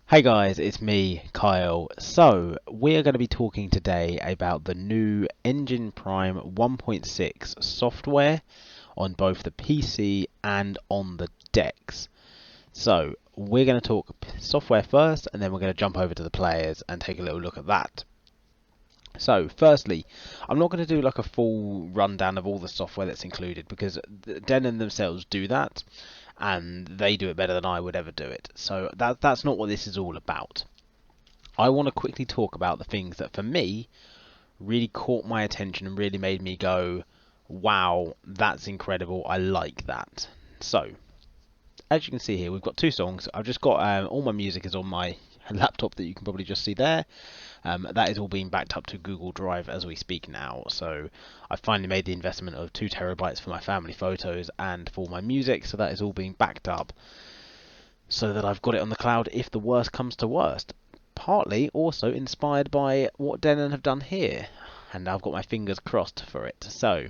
Hey guys, it's me, Kyle. So, we are going to be talking today about the new Engine Prime 1.6 software on both the PC and on the decks. So, we're going to talk software first, and then we're going to jump over to the players and take a little look at that. So, firstly, I'm not going to do like a full rundown of all the software that's included because Denon themselves do that, and they do it better than I would ever do it. So that's not what this is all about. I want to quickly talk about the things that for me really caught my attention and really made me go, wow, that's incredible, I like that. So, as you can see here, we've got two songs. I've just got all my music is on my laptop that you can probably just see there. That is all being backed up to Google Drive as we speak now. So I finally made the investment of 2 terabytes for my family photos and for my music. So that is all being backed up so that I've got it on the cloud if the worst comes to worst. Partly also inspired by what Denon have done here. And I've got my fingers crossed for it. So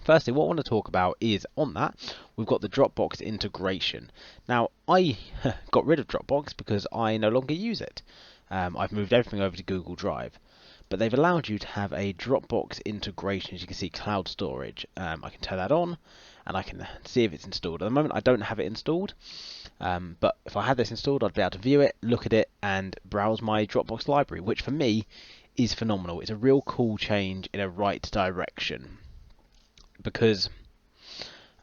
firstly, what I want to talk about is on that, we've got the Dropbox integration. Now, I got rid of Dropbox because I no longer use it. I've moved everything over to Google Drive. But they've allowed you to have a Dropbox integration, as you can see, cloud storage. I can turn that on, and I can see if it's installed. At the moment, I don't have it installed, but if I had this installed, I'd be able to view it, look at it, and browse my Dropbox library, which for me is phenomenal. It's a real cool change in a right direction, because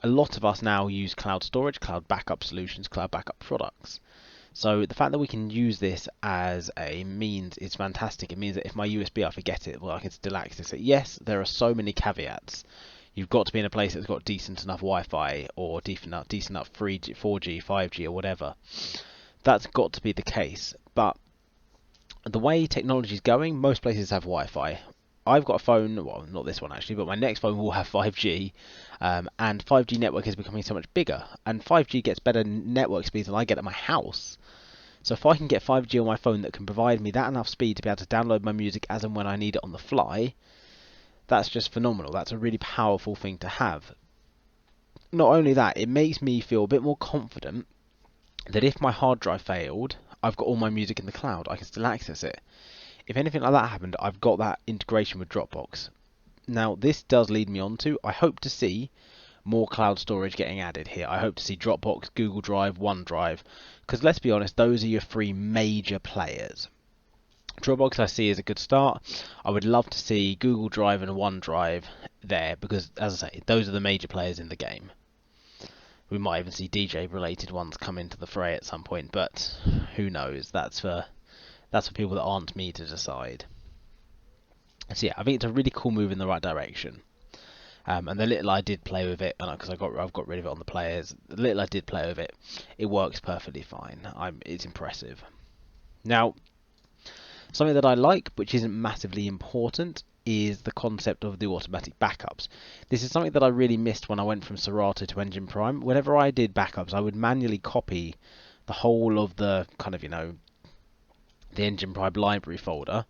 a lot of us now use cloud storage, cloud backup solutions, cloud backup products. So the fact that we can use this as a means is fantastic. It means that if my USB, I forget it, well, I can still access it. Yes, there are so many caveats. You've got to be in a place that's got decent enough Wi-Fi or decent enough 3G, 4G, 5G or whatever. That's got to be the case. But the way technology is going, most places have Wi-Fi. I've got a phone, well, not this one actually, but my next phone will have 5G, and 5G network is becoming so much bigger, and 5G gets better network speeds than I get at my house. So if I can get 5G on my phone that can provide me that enough speed to be able to download my music as and when I need it on the fly, that's just phenomenal. That's a really powerful thing to have. Not only that, it makes me feel a bit more confident that if my hard drive failed, I've got all my music in the cloud. I can still access it. If anything like that happened, I've got that integration with Dropbox. Now, this does lead me on to, I hope to see more cloud storage getting added here. I hope to see Dropbox, Google Drive, OneDrive, because let's be honest, those are your 3 major players. Dropbox I see as a good start. I would love to see Google Drive and OneDrive there because, as I say, those are the major players in the game. We might even see DJ related ones come into the fray at some point, but who knows? That's for people that aren't me to decide. So yeah, I think it's a really cool move in the right direction. And the little I did play with it, because I've got rid of it on the players. The little I did play with it, it works perfectly fine. It's impressive. Now, something that I like, which isn't massively important, is the concept of the automatic backups. This is something that I really missed when I went from Serato to Engine Prime. Whenever I did backups, I would manually copy the whole of the kind of, the Engine Prime library folder.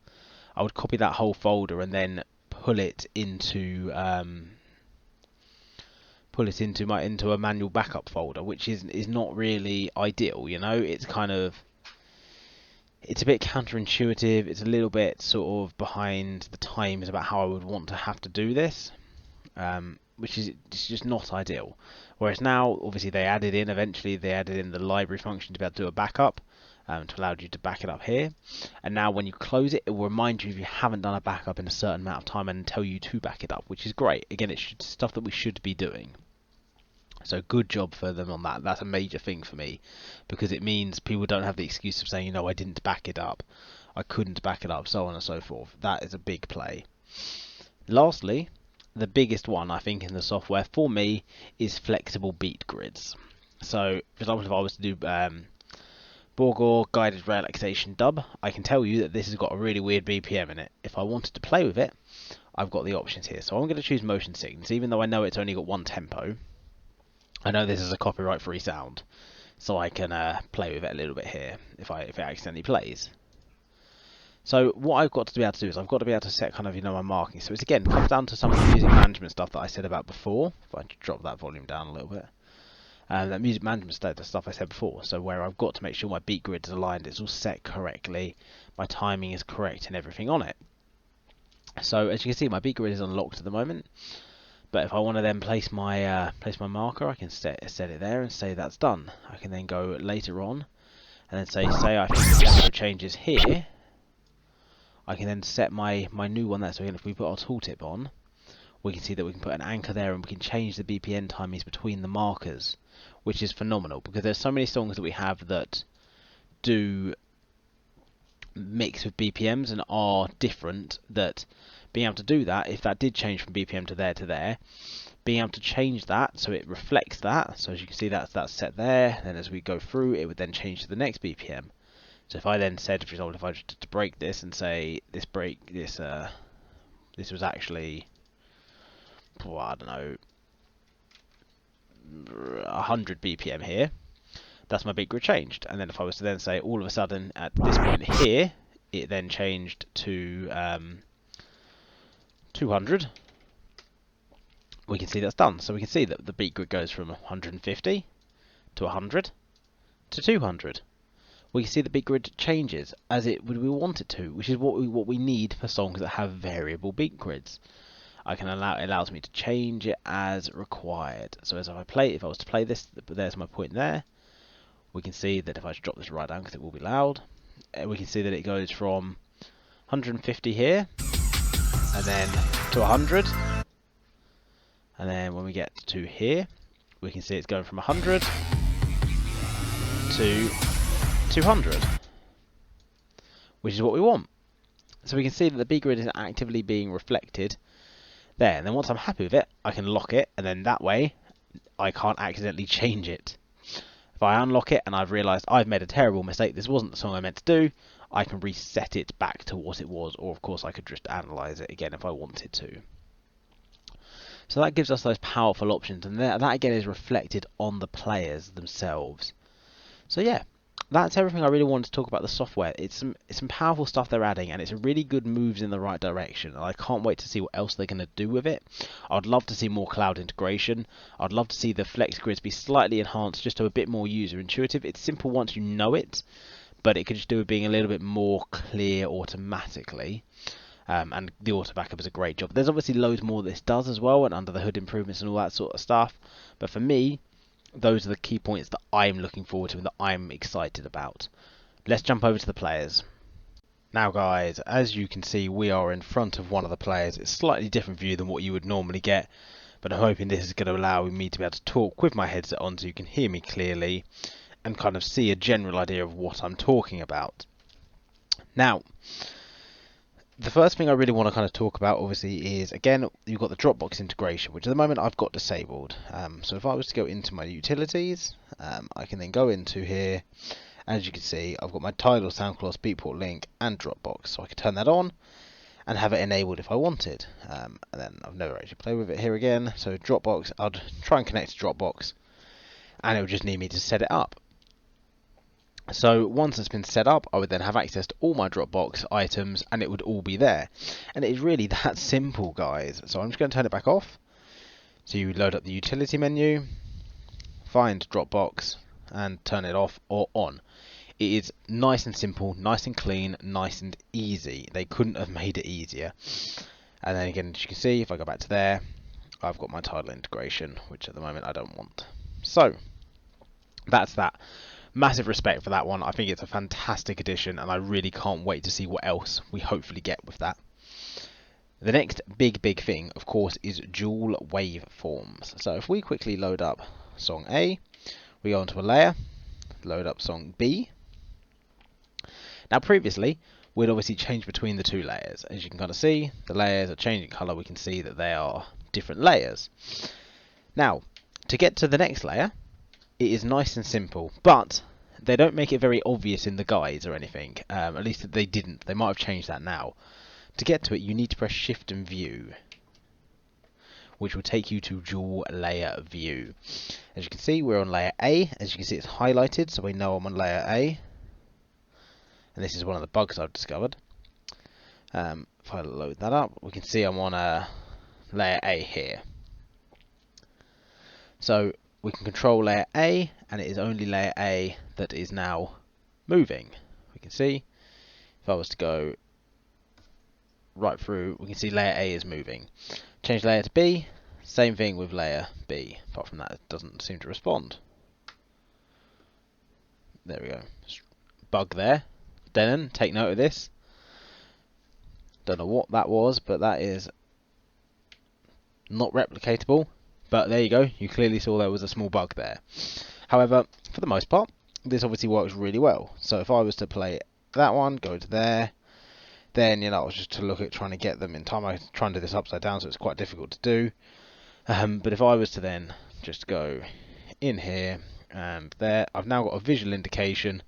I would copy that whole folder and then pull it into a manual backup folder, which is not really ideal. It's a bit counterintuitive. It's a little bit sort of behind the times about how I would want to have to do this, which is it's just not ideal. Whereas now, obviously, eventually they added in the library function to be able to do a backup, to allow you to back it up here. And now when you close it, it will remind you if you haven't done a backup in a certain amount of time and tell you to back it up, which is great. Again, it's stuff that we should be doing. So good job for them on that. That's a major thing for me because it means people don't have the excuse of saying, I didn't back it up, I couldn't back it up, so on and so forth. That is a big play. Lastly, the biggest one I think in the software for me is flexible beat grids. So, for example, if I was to do Borgor guided relaxation dub, I can tell you that this has got a really weird BPM in it. If I wanted to play with it, I've got the options here. So I'm going to choose motion sickness, even though I know it's only got 1 tempo. I know this is a copyright-free sound, so I can play with it a little bit here if it accidentally plays. So what I've got to be able to do is I've got to be able to set kind of my marking. So it's again comes down to some of the music management stuff that I said about before. If I drop that volume down a little bit, That music management state, the stuff I said before, so where I've got to make sure my beat grid is aligned, it's all set correctly, my timing is correct and everything on it. So as you can see, my beat grid is unlocked at the moment, but if I want to then place my marker, I can set it there and say that's done. I can then go later on and then say I think the tempo changes here. I can then set my new one there. So again, if we put our tooltip on, we can see that we can put an anchor there and we can change the BPM timings between the markers, which is phenomenal because there's so many songs that we have that do mix with BPMs and are different, that being able to do that, if that did change from BPM to there, being able to change that so it reflects that. So as you can see, that's set there. Then as we go through, it would then change to the next BPM. So if I then said, for example, if I just to break this and say this was actually, I don't know, 100 BPM here, that's my beat grid changed. And then if I was to then say all of a sudden at this point here, it then changed to 200, we can see that's done. So we can see that the beat grid goes from 150 to 100 to 200. We can see the beat grid changes as we want it to, which is what we need for songs that have variable beat grids. It allows me to change it as required. So as if I was to play this, there's my point there. We can see that if I drop this right down, because it will be loud, we can see that it goes from 150 here, and then to 100, and then when we get to here, we can see it's going from 100 to 200, which is what we want. So we can see that the beat grid is actively being reflected there, and then once I'm happy with it, I can lock it, and then that way I can't accidentally change it. If I unlock it and I've realised I've made a terrible mistake, this wasn't the song I meant to do, I can reset it back to what it was, or of course I could just analyse it again if I wanted to. So that gives us those powerful options, and that again is reflected on the players themselves. So yeah, that's everything I really wanted to talk about the software. It's some powerful stuff they're adding, and it's really good moves in the right direction, and I can't wait to see what else they're going to do with it. I'd love to see more cloud integration. I'd love to see the flex grids be slightly enhanced, just to a bit more user intuitive. It's simple once you know it, but it could just do with being a little bit more clear automatically. And the auto backup is a great job. There's obviously loads more this does as well, and under the hood improvements and all that sort of stuff, but for me, those are the key points that I'm looking forward to and that I'm excited about. Let's jump over to the players. Now guys, as you can see, we are in front of one of the players. It's a slightly different view than what you would normally get, but I'm hoping this is going to allow me to be able to talk with my headset on so you can hear me clearly and kind of see a general idea of what I'm talking about. Now, the first thing I really want to kind of talk about obviously is, again, you've got the Dropbox integration, which at the moment I've got disabled. So if I was to go into my utilities, I can then go into here. As you can see, I've got my Tidal, SoundCloud, Beatport link and Dropbox, so I could turn that on and have it enabled if I wanted. And then I've never actually played with it here again. So Dropbox, I'd try and connect to Dropbox, and it would just need me to set it up. So once it's been set up, I would then have access to all my Dropbox items and it would all be there. And it is really that simple, guys. So I'm just going to turn it back off. So you load up the utility menu, find Dropbox and turn it off or on. It is nice and simple, nice and clean, nice and easy. They couldn't have made it easier. And then again, as you can see, if I go back to there, I've got my Tidal integration, which at the moment I don't want. So that's that. Massive respect for that one. I think it's a fantastic addition, and I really can't wait to see what else we hopefully get with that. The next big thing, of course, is dual waveforms. So if we quickly load up song A, we go onto a layer, load up song B. Now previously, we'd obviously change between the two layers. As you can kind of see, the layers are changing colour. We can see that they are different layers. Now, to get to the next layer, it is nice and simple, but they don't make it very obvious in the guides or anything. At least they didn't. They might have changed that now. To get to it, you need to press Shift and View, which will take you to dual layer view. As you can see, we're on layer A. As you can see, it's highlighted, so we know I'm on layer A. And this is one of the bugs I've discovered. If I load that up, we can see I'm on layer A here. So we can control layer A, and it is only layer A that is now moving. We can see, if I was to go right through, we can see layer A is moving. Change layer to B, same thing with layer B. Apart from that, it doesn't seem to respond. There we go. Bug there. Denon, take note of this. Don't know what that was, but that is not replicatable. But there you go. You clearly saw there was a small bug there. However, for the most part, this obviously works really well. So if I was to play that one, go to there, then, you know, I was just to look at trying to get them in time. I try and do this upside down, so it's quite difficult to do. But if I was to then just go in here and there, I've now got a visual indication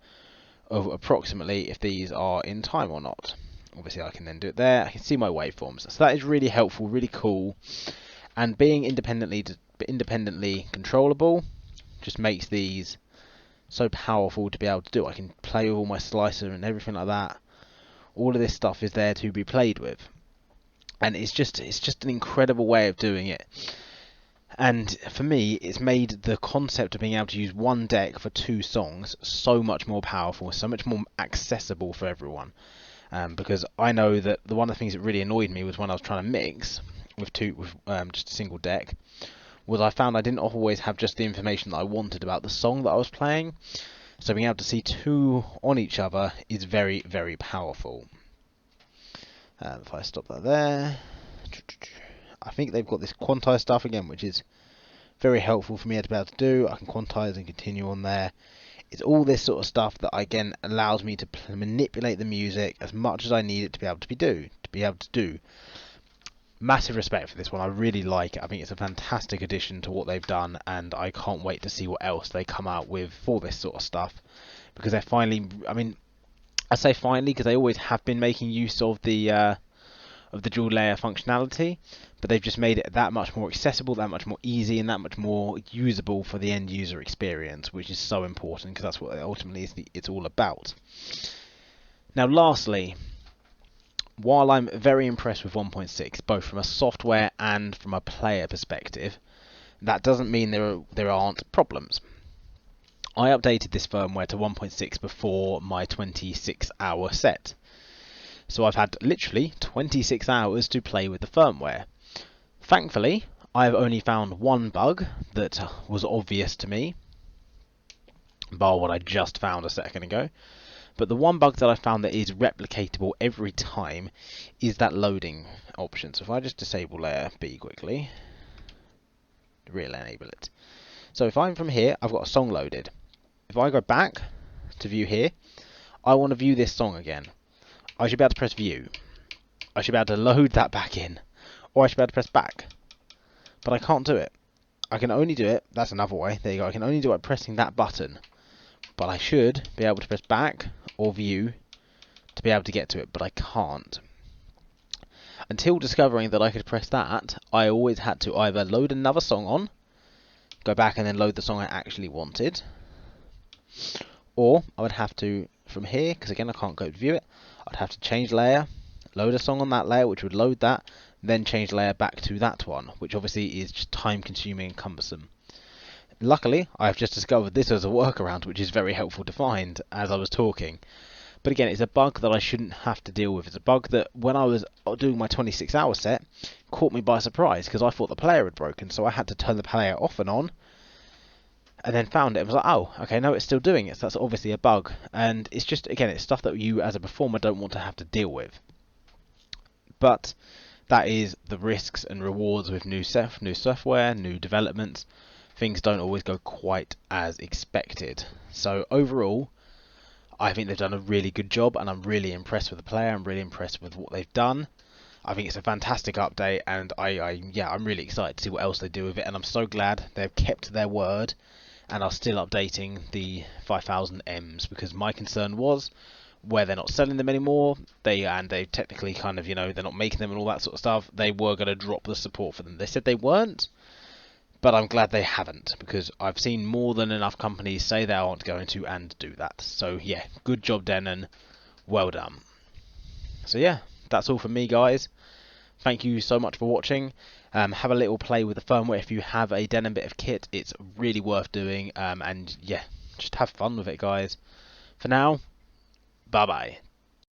of approximately if these are in time or not. Obviously I can then do it there. I can see my waveforms. So that is really helpful, really cool. And being independently controllable just makes these so powerful to be able to do. I can play with all my slicer and everything like that. All of this stuff is there to be played with. And it's just an incredible way of doing it. And for me, it's made the concept of being able to use one deck for 2 songs so much more powerful, so much more accessible for everyone. Because I know that one of the things that really annoyed me was when I was trying to mix with just a single deck, was I found I didn't always have just the information that I wanted about the song that I was playing. So being able to see 2 on each other is very, very powerful. If I stop that there, I think they've got this quantize stuff again, which is very helpful for me to be able to do. I can quantize and continue on there. It's all this sort of stuff that again allows me to manipulate the music as much as I need it to be able to do. Massive respect for this one. I really like it. I think it's a fantastic addition to what they've done, and I can't wait to see what else they come out with for this sort of stuff, because they're finally, I mean, I say finally because they always have been making use of the dual layer functionality, but they've just made it that much more accessible, that much more easy, and that much more usable for the end user experience, which is so important because that's what ultimately it's all about. Now lastly, while I'm very impressed with 1.6, both from a software and from a player perspective, that doesn't mean there aren't problems. I updated this firmware to 1.6 before my 26-hour set. So I've had literally 26 hours to play with the firmware. Thankfully, I've only found one bug that was obvious to me, bar what I just found a second ago. But the one bug that I found that is replicatable every time is that loading option. So if I just disable layer B quickly, real enable it. So if I'm from here, I've got a song loaded. If I go back to view here, I want to view this song again. I should be able to press view. I should be able to load that back in. Or I should be able to press back. But I can't do it. I can only do it, that's another way, there you go, I can only do it by pressing that button. But I should be able to press back or view to be able to get to it, but I can't. Until discovering that I could press that, I always had to either load another song on, go back and then load the song I actually wanted, or I would have to, from here, because again I can't go to view it, I'd have to change layer, load a song on that layer which would load that, then change layer back to that one, which obviously is just time consuming and cumbersome. Luckily, I've just discovered this as a workaround, which is very helpful to find as I was talking. But again, it's a bug that I shouldn't have to deal with. It's a bug that, when I was doing my 26-hour set, caught me by surprise, because I thought the player had broken, so I had to turn the player off and on, and then found it and was like, oh, okay, no, it's still doing it, so that's obviously a bug. And it's just, again, it's stuff that you, as a performer, don't want to have to deal with. But that is the risks and rewards with new software, new developments. Things don't always go quite as expected. So overall, I think they've done a really good job, and I'm really impressed with the player. I'm really impressed with what they've done. I think it's a fantastic update, and I'm really excited to see what else they do with it. And I'm so glad they've kept their word and are still updating the 5000 M's, because my concern was where they're not selling them anymore. They technically kind of, they're not making them and all that sort of stuff. They were going to drop the support for them. They said they weren't. But I'm glad they haven't, because I've seen more than enough companies say they aren't going to and do that. So yeah, good job, Denon. Well done. So yeah, that's all from me, guys. thank you so much for watching. Have a little play with the firmware if you have a Denon bit of kit. It's really worth doing, and yeah, just have fun with it, guys. For now, bye bye.